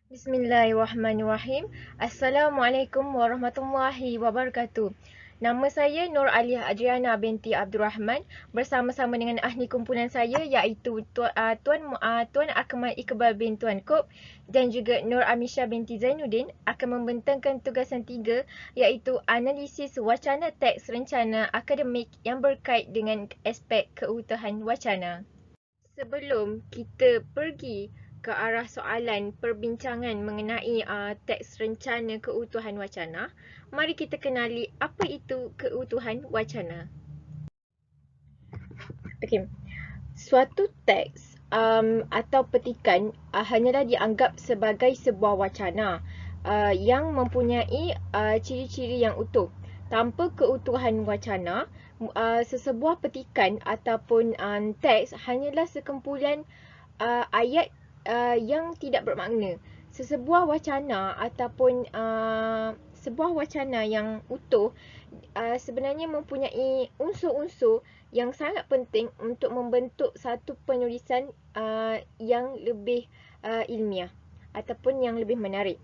Bismillahirrahmanirrahim. Assalamualaikum warahmatullahi wabarakatuh. Nama saya Nur Aliyah Adriana binti Abdul Rahman bersama-sama dengan ahli kumpulan saya iaitu Tuan Akmal Iqbal bin Tuan Kop dan juga Nur Amisha binti Zainuddin akan membentangkan tugasan 3 iaitu analisis wacana teks rencana akademik yang berkait dengan aspek keutuhan wacana. Sebelum kita pergi ke arah soalan perbincangan mengenai teks rencana keutuhan wacana, mari kita kenali apa itu keutuhan wacana. Okey, suatu teks atau petikan hanyalah dianggap sebagai sebuah wacana yang mempunyai ciri-ciri yang utuh. Tanpa keutuhan wacana, sesebuah petikan ataupun teks hanyalah sekumpulan ayat yang tidak bermakna. Sesebuah wacana ataupun sebuah wacana yang utuh sebenarnya mempunyai unsur-unsur yang sangat penting untuk membentuk satu penulisan yang lebih ilmiah ataupun yang lebih menarik.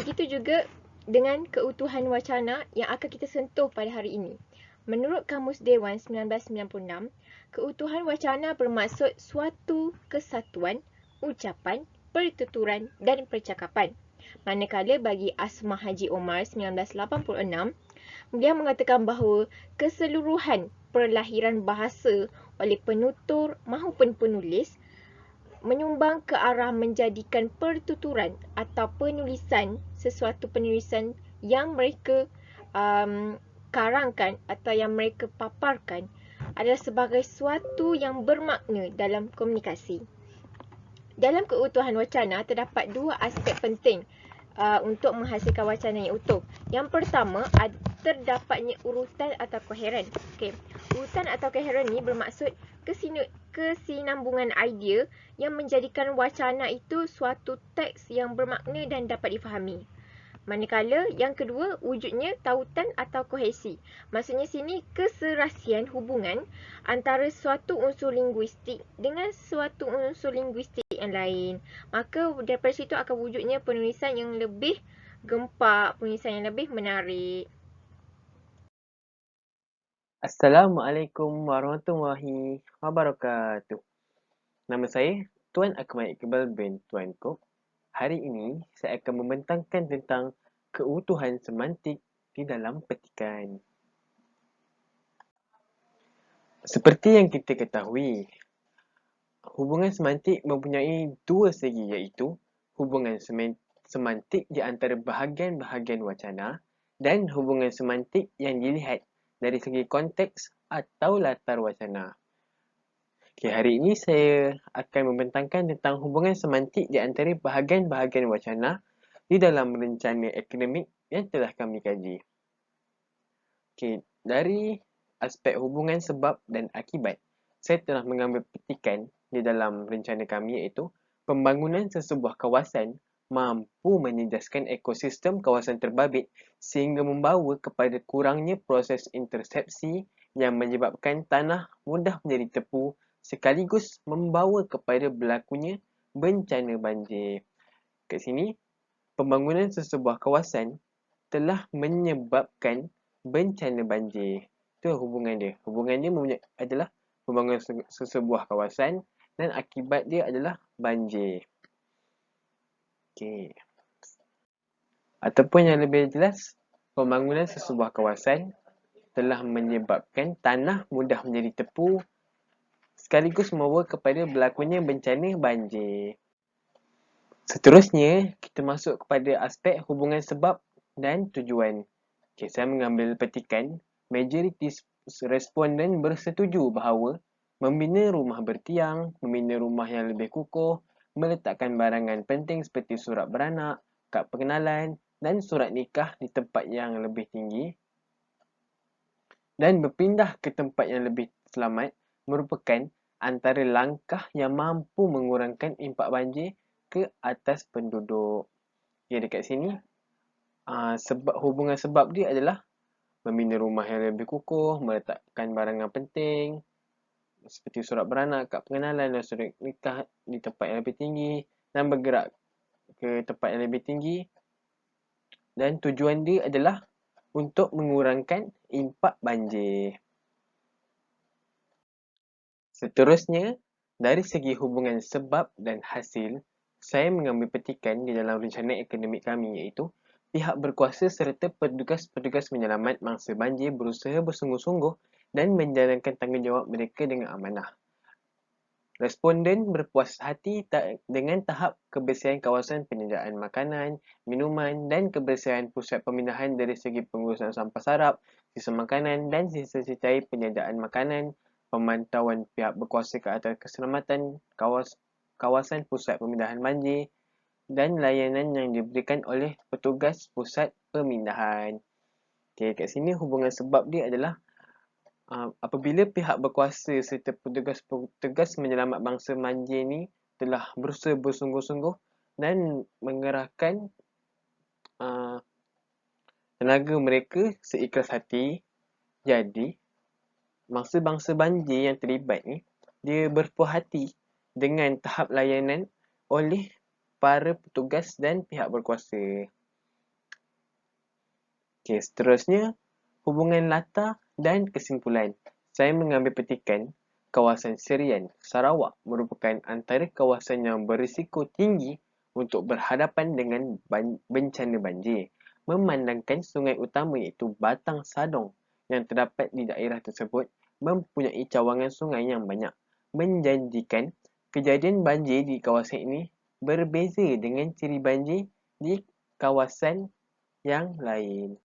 Begitu juga dengan keutuhan wacana yang akan kita sentuh pada hari ini. Menurut Kamus Dewan 1996, keutuhan wacana bermaksud suatu kesatuan, ucapan, pertuturan dan percakapan. Manakala bagi Asma Haji Omar 1986, beliau mengatakan bahawa keseluruhan perlahiran bahasa oleh penutur maupun penulis menyumbang ke arah menjadikan pertuturan atau penulisan sesuatu penulisan yang mereka karangkan atau yang mereka paparkan adalah sebagai sesuatu yang bermakna dalam komunikasi. Dalam keutuhan wacana terdapat dua aspek penting untuk menghasilkan wacana yang utuh. Yang pertama, terdapatnya urutan atau koheren. Okey, urutan atau koheren ni bermaksud kesinambungan idea yang menjadikan wacana itu suatu teks yang bermakna dan dapat difahami. Manakala yang kedua, wujudnya tautan atau kohesi. Maksudnya sini keserasian hubungan antara suatu unsur linguistik dengan suatu unsur linguistik yang lain. Maka daripada situ akan wujudnya penulisan yang lebih gempak, penulisan yang lebih menarik. Assalamualaikum warahmatullahi wabarakatuh. Nama saya Tuan Akmal Iqbal bin Tuan Kop. Hari ini saya akan membentangkan tentang keutuhan semantik di dalam petikan. Seperti yang kita ketahui, hubungan semantik mempunyai dua segi iaitu hubungan semantik di antara bahagian-bahagian wacana dan hubungan semantik yang dilihat dari segi konteks atau latar wacana. Okay, hari ini saya akan membentangkan tentang hubungan semantik di antara bahagian-bahagian wacana di dalam rencana akademik yang telah kami kaji. Okay, dari aspek hubungan sebab dan akibat, saya telah mengambil petikan di dalam rencana kami iaitu pembangunan sesebuah kawasan mampu menjejaskan ekosistem kawasan terbabit sehingga membawa kepada kurangnya proses intersepsi yang menyebabkan tanah mudah menjadi tepu sekaligus membawa kepada berlakunya bencana banjir. Kat sini, pembangunan sesebuah kawasan telah menyebabkan bencana banjir. Itu hubungan dia. Hubungan dia adalah pembangunan sesebuah kawasan dan akibat dia adalah banjir. Okey. Ataupun yang lebih jelas, pembangunan sesebuah kawasan telah menyebabkan tanah mudah menjadi tepu sekaligus membawa kepada berlakunya bencana banjir. Seterusnya, kita masuk kepada aspek hubungan sebab dan tujuan. Okay, saya mengambil petikan, majoriti responden bersetuju bahawa membina rumah bertiang, membina rumah yang lebih kukuh, meletakkan barangan penting seperti surat beranak, kad pengenalan dan surat nikah di tempat yang lebih tinggi dan berpindah ke tempat yang lebih selamat merupakan antara langkah yang mampu mengurangkan impak banjir ke atas penduduk. Ya, dekat sini sebab hubungan sebab dia adalah membina rumah yang lebih kukuh, meletakkan barangan penting seperti surat beranak, kad pengenalan dan surat nikah di tempat yang lebih tinggi dan bergerak ke tempat yang lebih tinggi, dan tujuan dia adalah untuk mengurangkan impak banjir. Seterusnya, dari segi hubungan sebab dan hasil, saya mengambil petikan di dalam rencana akademik kami iaitu pihak berkuasa serta petugas-petugas menyelamat mangsa banjir berusaha bersungguh-sungguh dan menjalankan tanggungjawab mereka dengan amanah. Responden berpuas hati dengan tahap kebersihan kawasan penyediaan makanan, minuman dan kebersihan pusat pemindahan dari segi pengurusan sampah sarap, sisa makanan dan sisa-sisa cair penyediaan makanan, pemantauan pihak berkuasa ke atas keselamatan kawasan pusat pemindahan banjir dan layanan yang diberikan oleh petugas pusat pemindahan. Okay, kat sini hubungan sebab dia adalah apabila pihak berkuasa serta petugas menyelamat bangsa banjir ni telah berusaha bersungguh-sungguh dan mengerahkan tenaga mereka seikhlas hati, jadi bangsa-bangsa banjir yang terlibat ni dia berpuas hati dengan tahap layanan oleh para petugas dan pihak berkuasa. Okay, seterusnya hubungan latar dan kesimpulan. Saya mengambil petikan kawasan Serian, Sarawak merupakan antara kawasan yang berisiko tinggi untuk berhadapan dengan bencana banjir. Memandangkan sungai utama iaitu Batang Sadong yang terdapat di daerah tersebut mempunyai cawangan sungai yang banyak, menjanjikan kejadian banjir di kawasan ini berbeza dengan ciri banjir di kawasan yang lain.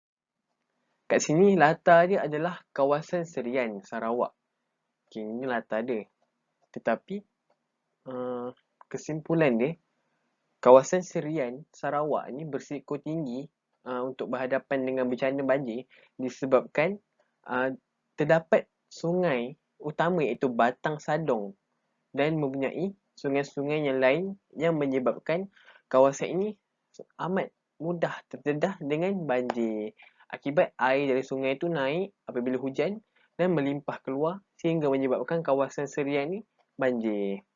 Kat sini latar dia adalah kawasan Serian, Sarawak. Okay, ini latar dia. Tetapi kesimpulan dia, kawasan Serian, Sarawak ni berisiko tinggi untuk berhadapan dengan bencana banjir disebabkan terdapat sungai utama iaitu Batang Sadong dan mempunyai sungai-sungai yang lain yang menyebabkan kawasan ini amat mudah terdedah dengan banjir. Akibat air dari sungai itu naik apabila hujan dan melimpah keluar sehingga menyebabkan kawasan Serian ni banjir.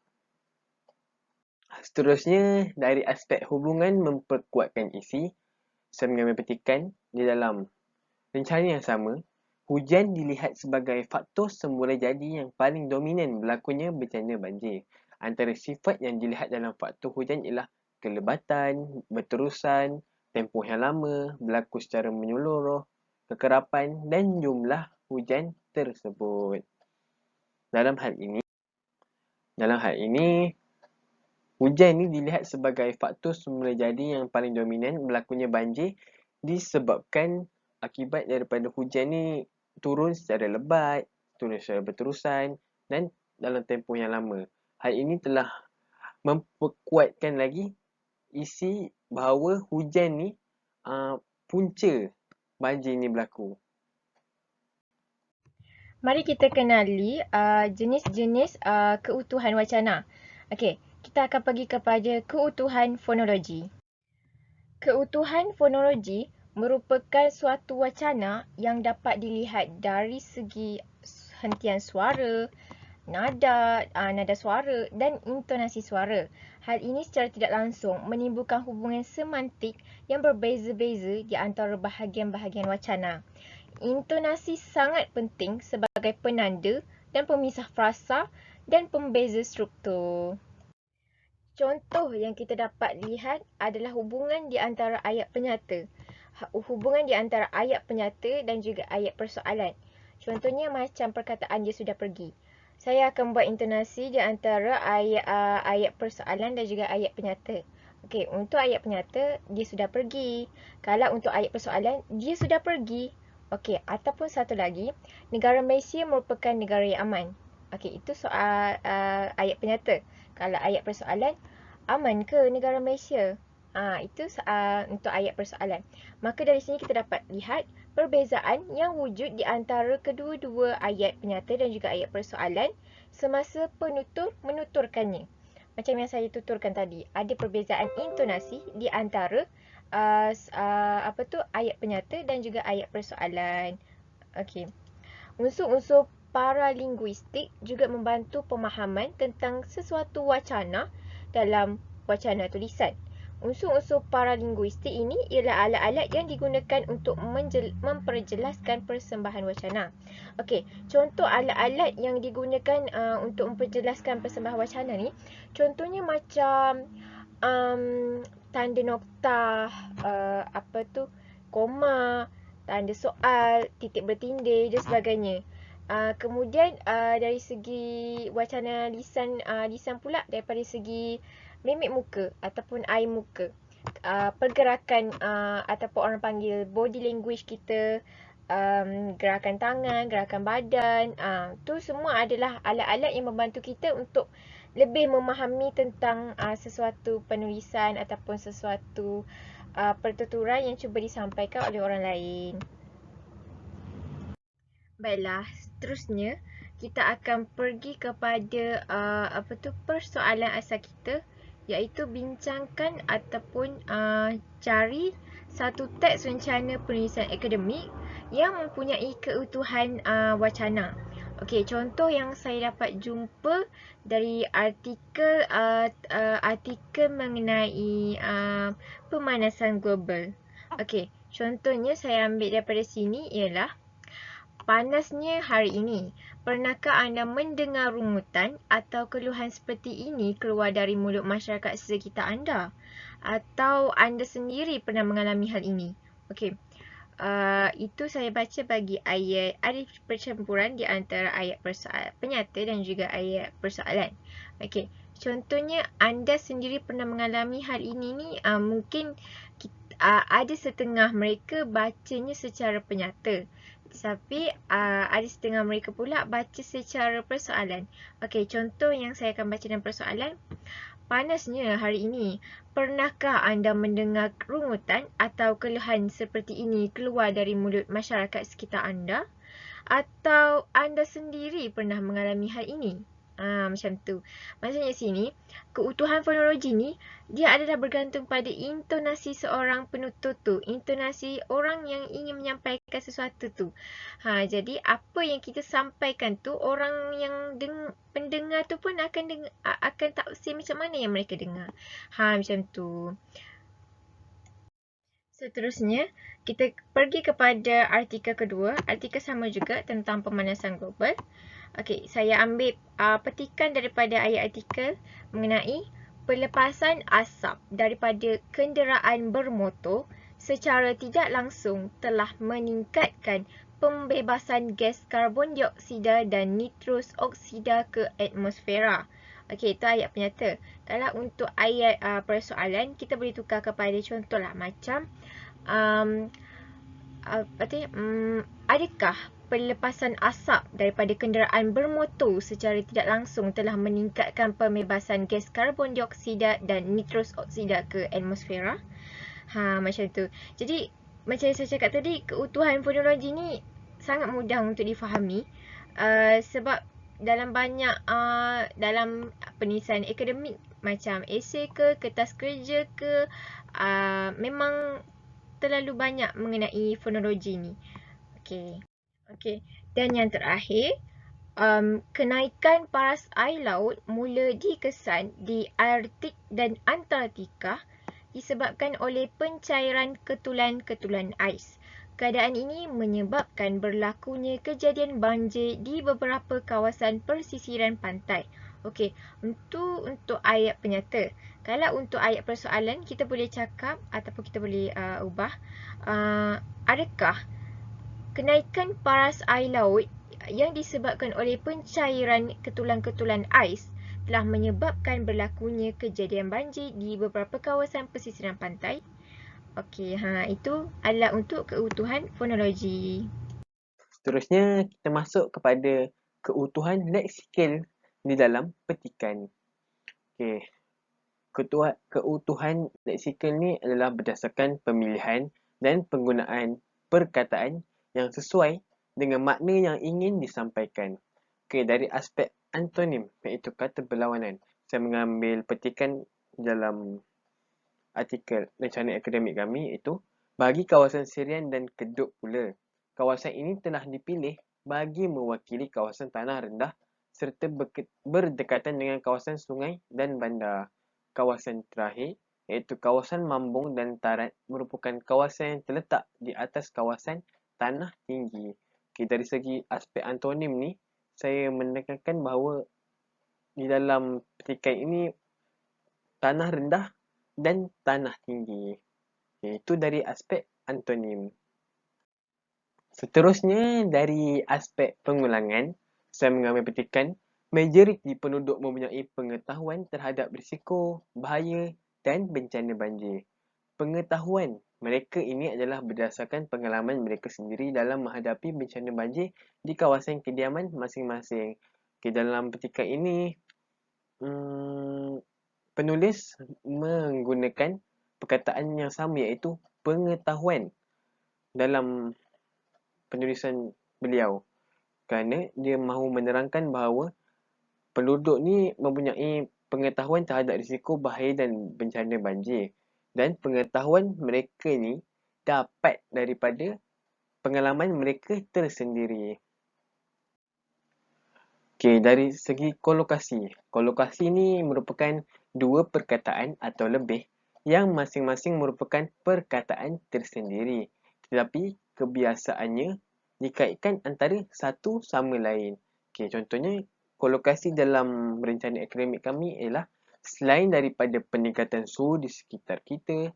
Seterusnya, dari aspek hubungan memperkuatkan isi, saya mengambil petikan di dalam rencana yang sama, hujan dilihat sebagai faktor semula jadi yang paling dominan berlakunya bencana banjir. Antara sifat yang dilihat dalam faktor hujan ialah kelebatan, berterusan, tempoh yang lama, berlaku secara menyeluruh, kekerapan dan jumlah hujan tersebut. Dalam hal ini, hujan ni dilihat sebagai faktor semula jadi yang paling dominan berlakunya banjir disebabkan akibat daripada hujan ni turun secara lebat, turun secara berterusan dan dalam tempoh yang lama. Hal ini telah memperkuatkan lagi isi bahawa hujan ni punca banjir ni berlaku. Mari kita kenali jenis-jenis keutuhan wacana. Okey, kita akan pergi kepada keutuhan fonologi. Keutuhan fonologi merupakan suatu wacana yang dapat dilihat dari segi hentian suara, nada suara dan intonasi suara. Hal ini secara tidak langsung menimbulkan hubungan semantik yang berbeza-beza di antara bahagian-bahagian wacana. Intonasi sangat penting sebagai penanda dan pemisah frasa dan pembeza struktur. Contoh yang kita dapat lihat adalah hubungan di antara ayat penyata. Hubungan di antara ayat penyata dan juga ayat persoalan. Contohnya macam perkataan dia sudah pergi. Saya akan buat intonasi di antara ayat persoalan dan juga ayat penyata. Okey, untuk ayat penyata, dia sudah pergi. Kalau untuk ayat persoalan, dia sudah pergi. Okey, ataupun satu lagi, negara Malaysia merupakan negara yang aman. Okey, itu soal ayat penyata. Kalau ayat persoalan, aman ke negara Malaysia? Itu untuk ayat persoalan. Maka dari sini kita dapat lihat perbezaan yang wujud di antara kedua-dua ayat penyata dan juga ayat persoalan semasa penutur menuturkannya. Macam yang saya tuturkan tadi, ada perbezaan intonasi di antara ayat penyata dan juga ayat persoalan. Okey. Unsur-unsur paralinguistik juga membantu pemahaman tentang sesuatu wacana dalam wacana tulisan. Unsur-unsur paralinguistik ini ialah alat-alat yang digunakan untuk memperjelaskan persembahan wacana. Okey, contoh alat-alat yang digunakan untuk memperjelaskan persembahan wacana ni, contohnya macam tanda noktah, koma, tanda soal, titik bertindih dan sebagainya. Kemudian dari segi wacana lisan pula, daripada segi mimik muka ataupun air muka, pergerakan ataupun orang panggil body language kita, gerakan tangan, gerakan badan, tu semua adalah alat-alat yang membantu kita untuk lebih memahami tentang sesuatu penulisan ataupun sesuatu pertuturan yang cuba disampaikan oleh orang lain. Baiklah, seterusnya kita akan pergi kepada persoalan asal kita, iaitu bincangkan ataupun cari satu teks rencana penulisan akademik yang mempunyai keutuhan wacana. Okey, contoh yang saya dapat jumpa dari artikel mengenai pemanasan global. Okey, contohnya saya ambil daripada sini ialah panasnya hari ini. Pernahkah anda mendengar rungutan atau keluhan seperti ini keluar dari mulut masyarakat sekitar anda? Atau anda sendiri pernah mengalami hal ini? Okey. Itu saya baca bagi ayat, ada percampuran di antara ayat penyata dan juga ayat persoalan. Okey. Contohnya anda sendiri pernah mengalami hal ini ni, mungkin ada setengah mereka bacanya secara penyata. Tapi ada setengah mereka pula baca secara persoalan. Okey, contoh yang saya akan baca dalam persoalan. Panasnya hari ini. Pernahkah anda mendengar rungutan atau keluhan seperti ini keluar dari mulut masyarakat sekitar anda? Atau anda sendiri pernah mengalami hal ini? Macam tu. Maksudnya sini, keutuhan fonologi ni, dia adalah bergantung pada intonasi seorang penutur tu. Intonasi orang yang ingin menyampaikan sesuatu tu. Jadi apa yang kita sampaikan tu, orang yang pendengar tu pun akan taksir macam mana yang mereka dengar. Macam tu. Seterusnya, kita pergi kepada artikel kedua. Artikel sama juga tentang pemanasan global. Okey, saya ambil petikan daripada ayat artikel mengenai pelepasan asap daripada kenderaan bermotor secara tidak langsung telah meningkatkan pembebasan gas karbon dioksida dan nitrous oksida ke atmosfera. Okey, itu ayat penyata. Kalau untuk ayat persoalan, kita boleh tukar kepada contohlah macam adakah pelepasan asap daripada kenderaan bermotor secara tidak langsung telah meningkatkan pembebasan gas karbon dioksida dan nitrous oksida ke atmosfera? Macam tu. Jadi, macam yang saya cakap tadi, keutuhan fonologi ni sangat mudah untuk difahami. Sebab dalam banyak dalam penulisan akademik macam esei ke, kertas kerja ke, memang terlalu banyak mengenai fonologi ni. Okey. Dan yang terakhir, kenaikan paras air laut mula dikesan di Arktik dan Antartika disebabkan oleh pencairan ketulan-ketulan ais. Keadaan ini menyebabkan berlakunya kejadian banjir di beberapa kawasan persisiran pantai. Okey, untuk ayat penyata. Kalau untuk ayat persoalan, kita boleh cakap ataupun kita boleh ubah. Adakah kenaikan paras air laut yang disebabkan oleh pencairan ketulan-ketulan ais telah menyebabkan berlakunya kejadian banjir di beberapa kawasan pesisiran pantai? Okey, itu adalah untuk keutuhan fonologi. Seterusnya, kita masuk kepada keutuhan leksikal di dalam petikan. Okey. Keutuhan leksikal ni adalah berdasarkan pemilihan dan penggunaan perkataan yang sesuai dengan makna yang ingin disampaikan. Okey, dari aspek antonim, iaitu kata berlawanan. Saya mengambil petikan dalam artikel rencana akademik kami, iaitu bagi kawasan Serian dan Keduk pula. Kawasan ini telah dipilih bagi mewakili kawasan tanah rendah serta berdekatan dengan kawasan sungai dan bandar. Kawasan terakhir, iaitu kawasan Mambung dan Tarat merupakan kawasan yang terletak di atas kawasan tanah tinggi. Okay, dari segi aspek antonim ni, saya menekankan bahawa di dalam petikan ini tanah rendah dan tanah tinggi. Okay, itu dari aspek antonim. Seterusnya dari aspek pengulangan, saya mengambil petikan majoriti penduduk mempunyai pengetahuan terhadap risiko, bahaya dan bencana banjir. Pengetahuan mereka ini adalah berdasarkan pengalaman mereka sendiri dalam menghadapi bencana banjir di kawasan kediaman masing-masing. Okay, dalam petikan ini, penulis menggunakan perkataan yang sama iaitu pengetahuan dalam penulisan beliau, kerana dia mahu menerangkan bahawa penduduk ni mempunyai pengetahuan terhadap risiko bahaya dan bencana banjir, dan pengetahuan mereka ni dapat daripada pengalaman mereka tersendiri. Okey, dari segi kolokasi. Kolokasi ni merupakan dua perkataan atau lebih yang masing-masing merupakan perkataan tersendiri, tetapi kebiasaannya dikaitkan antara satu sama lain. Okey, contohnya kolokasi dalam rencana akademik kami ialah selain daripada peningkatan suhu di sekitar kita,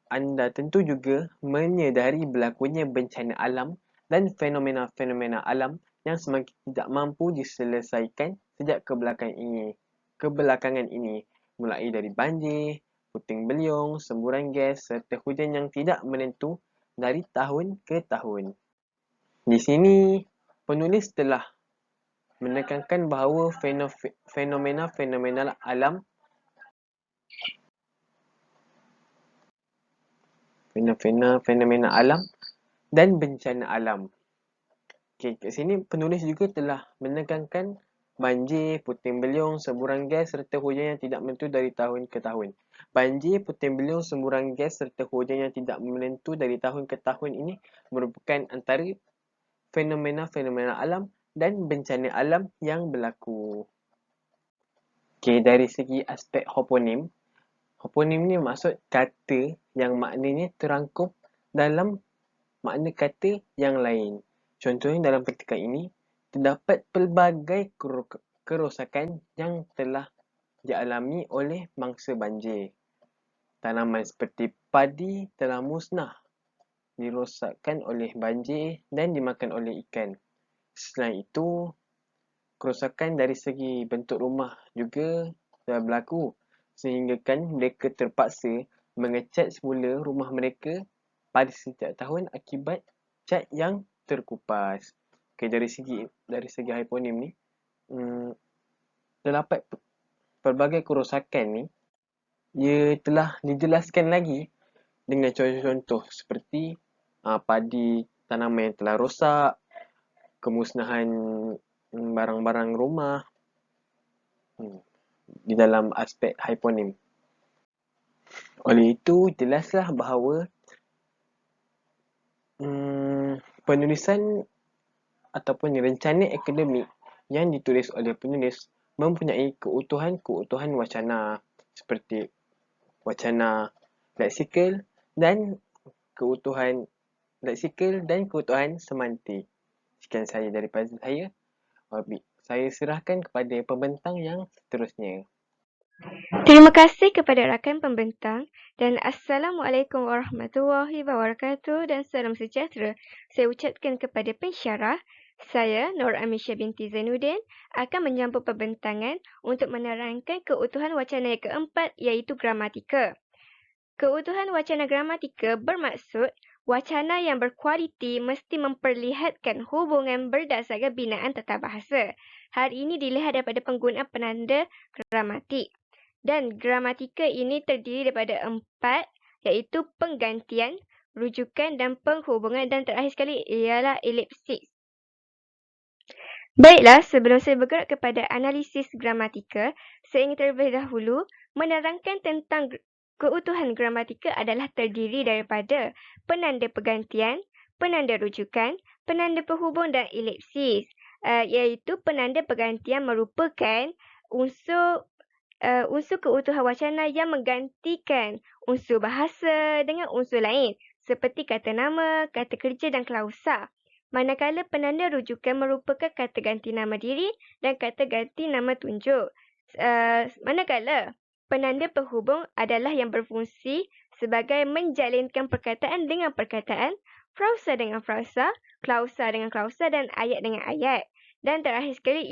anda tentu juga menyedari berlakunya bencana alam dan fenomena-fenomena alam yang semakin tidak mampu diselesaikan sejak kebelakangan ini, mulai dari banjir, puting beliung, semburan gas serta hujan yang tidak menentu dari tahun ke tahun. Di sini, penulis telah menekankan bahawa fenomena-fenomena alam dan bencana alam. Okay, kat sini penulis juga telah menekankan banjir, puting beliung, semburan gas serta hujan yang tidak menentu dari tahun ke tahun. Banjir, puting beliung, semburan gas serta hujan yang tidak menentu dari tahun ke tahun ini merupakan antara fenomena-fenomena alam dan bencana alam yang berlaku. Okay, dari segi aspek hoponim, hoponim ni maksud kata yang maknanya terangkum dalam makna kata yang lain. Contohnya dalam petikan ini, terdapat pelbagai kerosakan yang telah dialami oleh mangsa banjir. Tanaman seperti padi telah musnah, dirosakkan oleh banjir dan dimakan oleh ikan. Selain itu, kerosakan dari segi bentuk rumah juga telah berlaku, sehinggakan mereka terpaksa mengecat semula rumah mereka pada setiap tahun akibat cat yang terkupas. Okay, dari segi hiponim ni, terdapat pelbagai kerosakan ni, ia telah dijelaskan lagi dengan contoh-contoh seperti padi, tanaman yang telah rosak, kemusnahan barang-barang rumah di dalam aspek hiponim. Oleh itu, jelaslah bahawa penulisan ataupun rencana akademik yang ditulis oleh penulis mempunyai keutuhan wacana seperti wacana leksikal dan keutuhan semantik. Sekian sahaja daripada saya. Saya serahkan kepada pembentang yang seterusnya. Terima kasih kepada rakan pembentang dan Assalamualaikum warahmatullahi wabarakatuh dan salam sejahtera. Saya ucapkan kepada pensyarah, saya Nur Amisha binti Zainuddin akan menyambut pembentangan untuk menerangkan keutuhan wacana yang keempat iaitu gramatika. Keutuhan wacana gramatika bermaksud wacana yang berkualiti mesti memperlihatkan hubungan berdasarkan binaan tata bahasa. Hal ini dilihat daripada penggunaan penanda gramatik. Dan gramatika ini terdiri daripada 4, iaitu penggantian, rujukan dan penghubungan, dan terakhir sekali ialah elipsis. Baiklah, sebelum saya bergerak kepada analisis gramatika, saya ingin terlebih dahulu menerangkan tentang keutuhan gramatika adalah terdiri daripada penanda penggantian, penanda rujukan, penanda penghubung dan elipsis. Iaitu penanda penggantian merupakan unsur unsur keutuhan wacana yang menggantikan unsur bahasa dengan unsur lain seperti kata nama, kata kerja dan klausa. Manakala penanda rujukan merupakan kata ganti nama diri dan kata ganti nama tunjuk. Manakala penanda penghubung adalah yang berfungsi sebagai menjalinkan perkataan dengan perkataan, frasa dengan frasa, klausa dengan klausa dan ayat dengan ayat. Dan terakhir sekali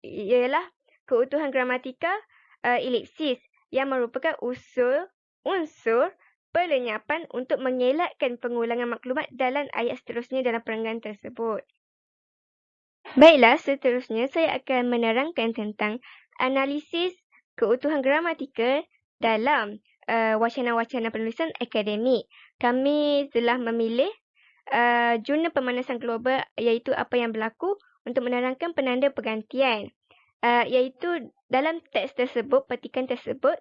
ialah keutuhan gramatika elipsis yang merupakan unsur pelenyapan untuk mengelakkan pengulangan maklumat dalam ayat seterusnya dalam perenggan tersebut. Baiklah, seterusnya saya akan menerangkan tentang analisis keutuhan gramatika dalam wacana-wacana penulisan akademik. Kami telah memilih jurnal pemanasan global iaitu apa yang berlaku untuk menerangkan penanda pergantian. Iaitu dalam teks tersebut, petikan tersebut,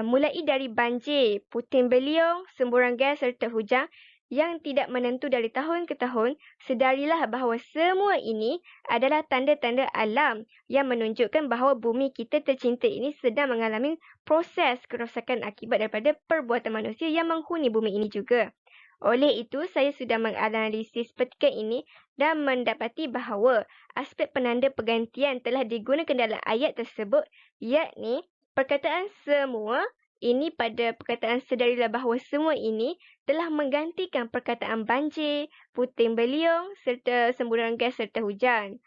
mulai dari banjir, puting beliung, semburan gas serta hujan yang tidak menentu dari tahun ke tahun, sedarilah bahawa semua ini adalah tanda-tanda alam yang menunjukkan bahawa bumi kita tercinta ini sedang mengalami proses kerosakan akibat daripada perbuatan manusia yang menghuni bumi ini juga. Oleh itu, saya sudah menganalisis petikan ini dan mendapati bahawa aspek penanda pergantian telah digunakan dalam ayat tersebut, yakni perkataan semua ini pada perkataan sedarilah bahawa semua ini telah menggantikan perkataan banjir, puting beliung serta semburan gas serta hujan.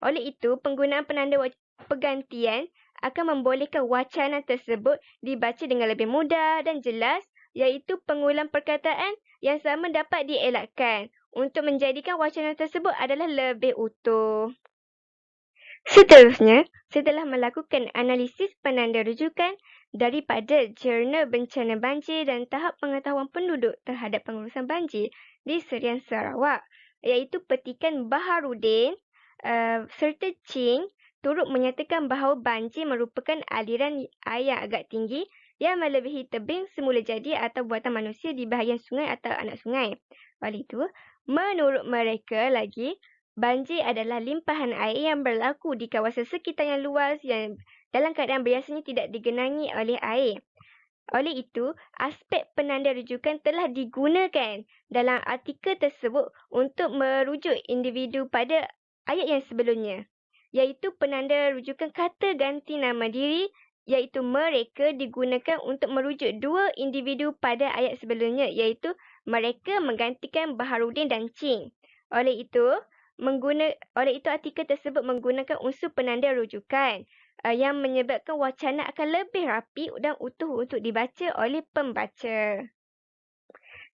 Oleh itu, penggunaan penanda pergantian akan membolehkan wacana tersebut dibaca dengan lebih mudah dan jelas, iaitu pengulang perkataan yang sama dapat dielakkan untuk menjadikan wacana tersebut adalah lebih utuh. Seterusnya, setelah melakukan analisis penanda rujukan daripada jurnal bencana banjir dan tahap pengetahuan penduduk terhadap pengurusan banjir di Serian Sarawak, iaitu petikan Baharudin serta Ching turut menyatakan bahawa banjir merupakan aliran air yang agak tinggi yang melebihi tebing semula jadi atau buatan manusia di bahagian sungai atau anak sungai. Oleh itu, menurut mereka lagi, banjir adalah limpahan air yang berlaku di kawasan sekitar yang luas yang dalam keadaan biasanya tidak digenangi oleh air. Oleh itu, aspek penanda rujukan telah digunakan dalam artikel tersebut untuk merujuk individu pada ayat yang sebelumnya, iaitu penanda rujukan kata ganti nama diri, iaitu mereka digunakan untuk merujuk dua individu pada ayat sebelumnya, iaitu mereka menggantikan Baharudin dan Ching. Oleh itu, artikel tersebut menggunakan unsur penanda rujukan yang menyebabkan wacana akan lebih rapi dan utuh untuk dibaca oleh pembaca.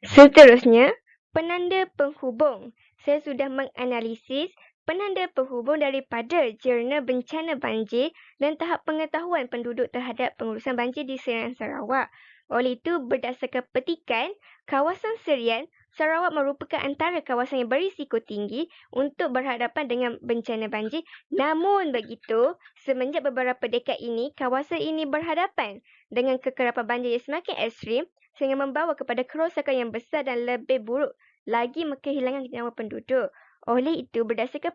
Seterusnya, penanda penghubung. Saya sudah menganalisis penanda penghubung daripada jurnal bencana banjir dan tahap pengetahuan penduduk terhadap pengurusan banjir di Serian Sarawak. Oleh itu, berdasarkan petikan, kawasan Serian Sarawak merupakan antara kawasan yang berisiko tinggi untuk berhadapan dengan bencana banjir. Namun begitu, semenjak beberapa dekad ini, kawasan ini berhadapan dengan kekerapan banjir yang semakin ekstrim sehingga membawa kepada kerosakan yang besar dan lebih buruk lagi kehilangan nyawa penduduk. Oleh itu, berdasarkan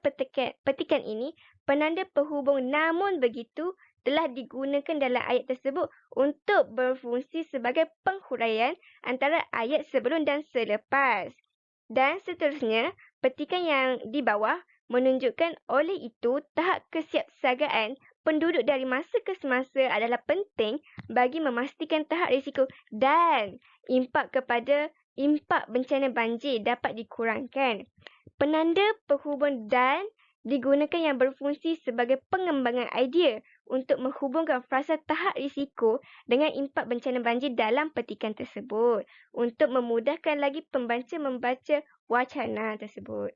petikan ini, penanda penghubung namun begitu telah digunakan dalam ayat tersebut untuk berfungsi sebagai penghuraian antara ayat sebelum dan selepas. Dan seterusnya, petikan yang di bawah menunjukkan oleh itu tahap kesiapsiagaan penduduk dari masa ke semasa adalah penting bagi memastikan tahap risiko dan impak bencana banjir dapat dikurangkan. Penanda penghubung dan digunakan yang berfungsi sebagai pengembangan idea untuk menghubungkan frasa tahap risiko dengan impak bencana banjir dalam petikan tersebut untuk memudahkan lagi pembaca membaca wacana tersebut.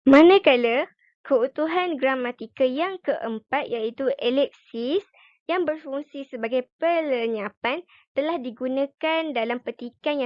Manakala keutuhan gramatika yang keempat iaitu elipsis yang berfungsi sebagai pelenyapan telah digunakan dalam petikan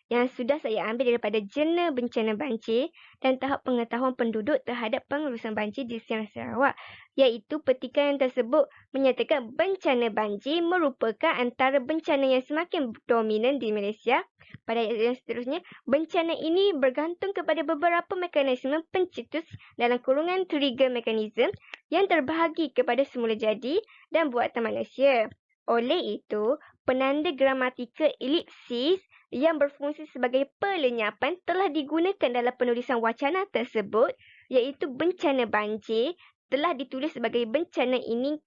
yang sudah saya ambil daripada Jurnal Bencana Banjir dan Tahap Pengetahuan Penduduk terhadap Pengurusan Banjir di Siang Sarawak, iaitu petikan tersebut menyatakan bencana banjir merupakan antara bencana yang semakin dominan di Malaysia. Pada ayat yang seterusnya, bencana ini bergantung kepada beberapa mekanisme pencetus dalam kurungan trigger mechanism yang terbahagi kepada semula jadi dan buatan manusia. Oleh itu, penanda gramatikal elipsis yang berfungsi sebagai pelenyapan telah digunakan dalam penulisan wacana tersebut, iaitu bencana banjir telah ditulis sebagai bencana ini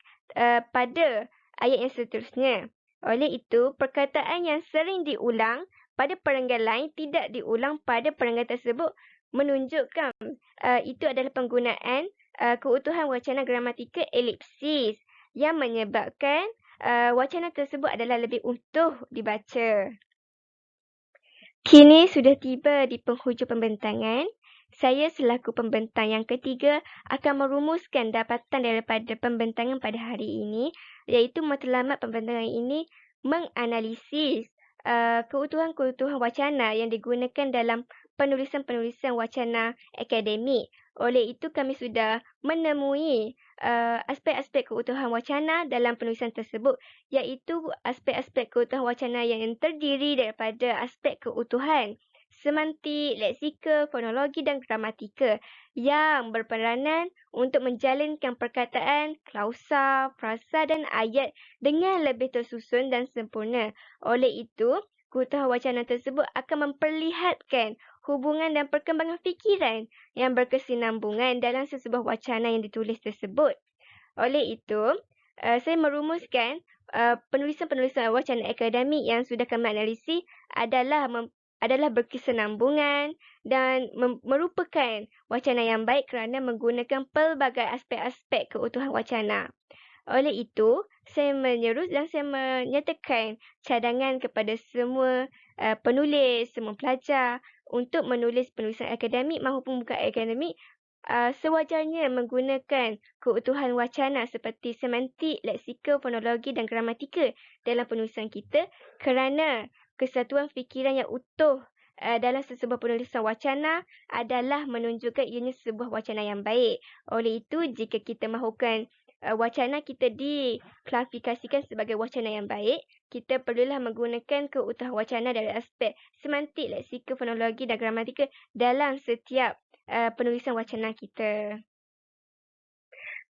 pada ayat yang seterusnya. Oleh itu, perkataan yang sering diulang pada perenggan lain tidak diulang pada perenggan tersebut menunjukkan itu adalah penggunaan keutuhan wacana gramatikal elipsis yang menyebabkan wacana tersebut adalah lebih utuh dibaca. Kini sudah tiba di penghujung pembentangan. Saya selaku pembentang yang ketiga akan merumuskan dapatan daripada pembentangan pada hari ini, iaitu matlamat pembentangan ini menganalisis keutuhan-keutuhan wacana yang digunakan dalam penulisan-penulisan wacana akademik. Oleh itu, kami sudah menemui aspek-aspek keutuhan wacana dalam penulisan tersebut, iaitu aspek-aspek keutuhan wacana yang terdiri daripada aspek keutuhan semantik, leksikal, fonologi dan gramatikal yang berperanan untuk menjalinkan perkataan, klausa, frasa dan ayat dengan lebih tersusun dan sempurna. Oleh itu, keutuhan wacana tersebut akan memperlihatkan hubungan dan perkembangan fikiran yang berkesinambungan dalam sesebuah wacana yang ditulis tersebut. Oleh itu, saya merumuskan penulisan-penulisan wacana akademik yang sudah kami analisis adalah berkesinambungan dan merupakan wacana yang baik kerana menggunakan pelbagai aspek-aspek keutuhan wacana. Oleh itu, saya menyeru dan saya menyatakan cadangan kepada semua penulis, semua pelajar untuk menulis penulisan akademik maupun bukan akademik sewajarnya menggunakan keutuhan wacana seperti semantik, leksikal, fonologi dan gramatikal dalam penulisan kita kerana kesatuan fikiran yang utuh dalam sesebuah penulisan wacana adalah menunjukkan ianya sebuah wacana yang baik. Oleh itu, jika kita mahukan wacana kita diklasifikasikan sebagai wacana yang baik, kita perlulah menggunakan keutuhan wacana dari aspek semantik, leksikal, fonologi dan gramatikal dalam setiap penulisan wacana kita.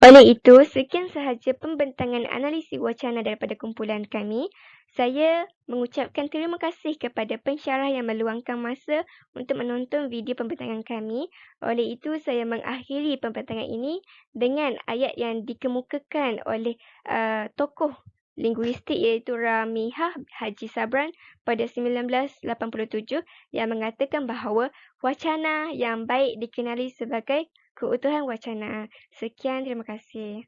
Oleh itu, sekian sahaja pembentangan analisis wacana daripada kumpulan kami. Saya mengucapkan terima kasih kepada pensyarah yang meluangkan masa untuk menonton video pembentangan kami. Oleh itu, saya mengakhiri pembentangan ini dengan ayat yang dikemukakan oleh tokoh linguistik iaitu Ramihah Haji Sabran pada 1987 yang mengatakan bahawa wacana yang baik dikenali sebagai keutuhan wacana. Sekian, terima kasih.